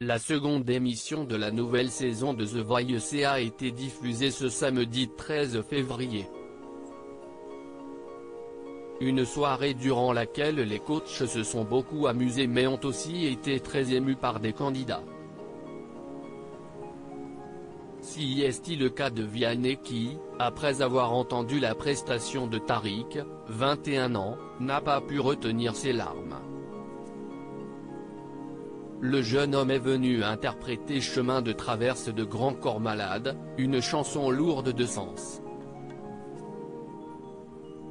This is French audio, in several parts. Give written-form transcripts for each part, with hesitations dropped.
La seconde émission de la nouvelle saison de The Voice a été diffusée ce samedi 13 février. Une soirée durant laquelle les coachs se sont beaucoup amusés mais ont aussi été très émus par des candidats. Si est-il le cas de Vianney qui, après avoir entendu la prestation de Tariq, 21 ans, n'a pas pu retenir ses larmes. Le jeune homme est venu interpréter Chemin de traverse de Grand Corps Malade, une chanson lourde de sens.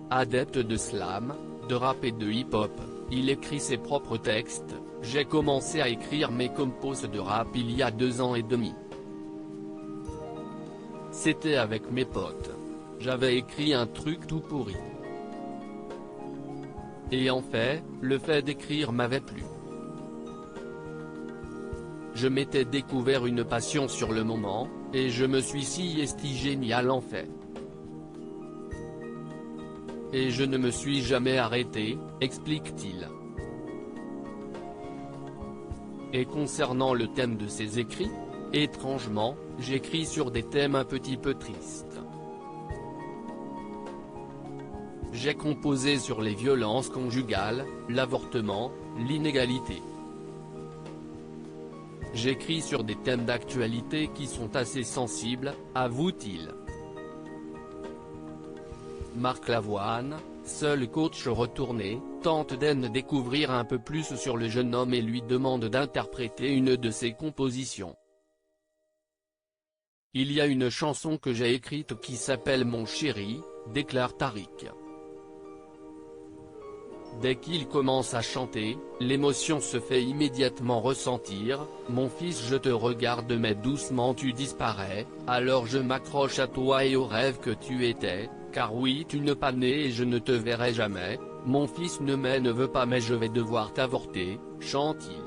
Adepte de slam, de rap et de hip-hop, il écrit ses propres textes. J'ai commencé à écrire mes compos de rap il y a 2 ans et demi. C'était avec mes potes. J'avais écrit un truc tout pourri. Et en fait, le fait d'écrire m'avait plu. Je m'étais découvert une passion sur le moment, et je me suis dit génial en fait. Et je ne me suis jamais arrêté, explique-t-il. Et concernant le thème de ses écrits, étrangement, j'écris sur des thèmes un petit peu tristes. J'ai composé sur les violences conjugales, l'avortement, l'inégalité. J'écris sur des thèmes d'actualité qui sont assez sensibles, avoue-t-il. Marc Lavoine, seul coach retourné, tente d'en découvrir un peu plus sur le jeune homme et lui demande d'interpréter une de ses compositions. Il y a une chanson que j'ai écrite qui s'appelle Mon chéri, déclare Tariq. Dès qu'il commence à chanter, l'émotion se fait immédiatement ressentir. Mon fils, je te regarde mais doucement tu disparais, alors je m'accroche à toi et au rêve que tu étais, car oui tu ne pas né et je ne te verrai jamais, mon fils ne veut pas mais je vais devoir t'avorter, chante-t-il.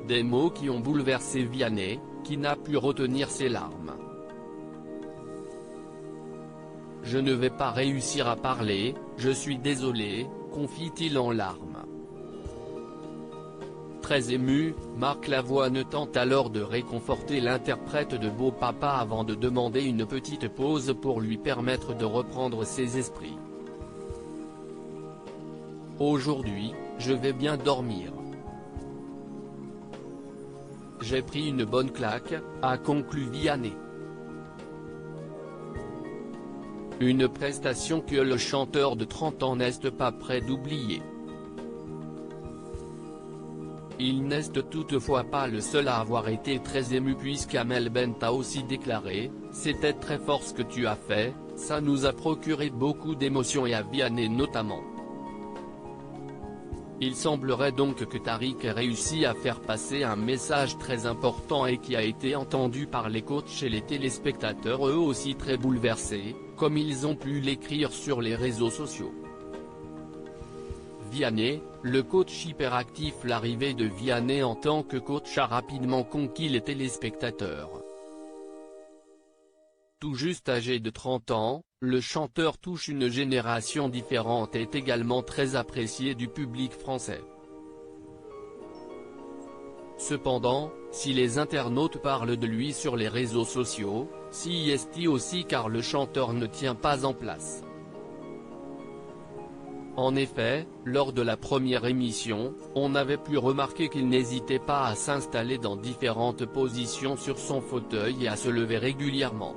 Des mots qui ont bouleversé Vianney, qui n'a pu retenir ses larmes. Je ne vais pas réussir à parler, je suis désolé, confie-t-il en larmes. Très ému, Marc Lavoine tente alors de réconforter l'interprète de Beau Papa avant de demander une petite pause pour lui permettre de reprendre ses esprits. Aujourd'hui, je vais bien dormir. J'ai pris une bonne claque, a conclu Vianney. Une prestation que le chanteur de 30 ans n'est pas prêt d'oublier. Il n'est toutefois pas le seul à avoir été très ému puisqu'Amel Bent a aussi déclaré « C'était très fort ce que tu as fait, ça nous a procuré beaucoup d'émotions et à Vianney notamment ». Il semblerait donc que Tariq ait réussi à faire passer un message très important et qui a été entendu par les coachs et les téléspectateurs eux aussi très bouleversés, comme ils ont pu l'écrire sur les réseaux sociaux. Vianney, le coach hyperactif. L'arrivée de Vianney en tant que coach a rapidement conquis les téléspectateurs. Tout juste âgé de 30 ans, le chanteur touche une génération différente et est également très apprécié du public français. Cependant, si les internautes parlent de lui sur les réseaux sociaux, si est aussi car le chanteur ne tient pas en place. En effet, lors de la première émission, on avait pu remarquer qu'il n'hésitait pas à s'installer dans différentes positions sur son fauteuil et à se lever régulièrement.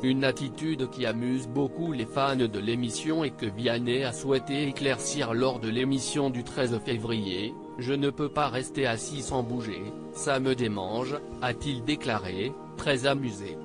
Une attitude qui amuse beaucoup les fans de l'émission et que Vianney a souhaité éclaircir lors de l'émission du 13 février, « Je ne peux pas rester assis sans bouger, ça me démange », a-t-il déclaré, très amusé.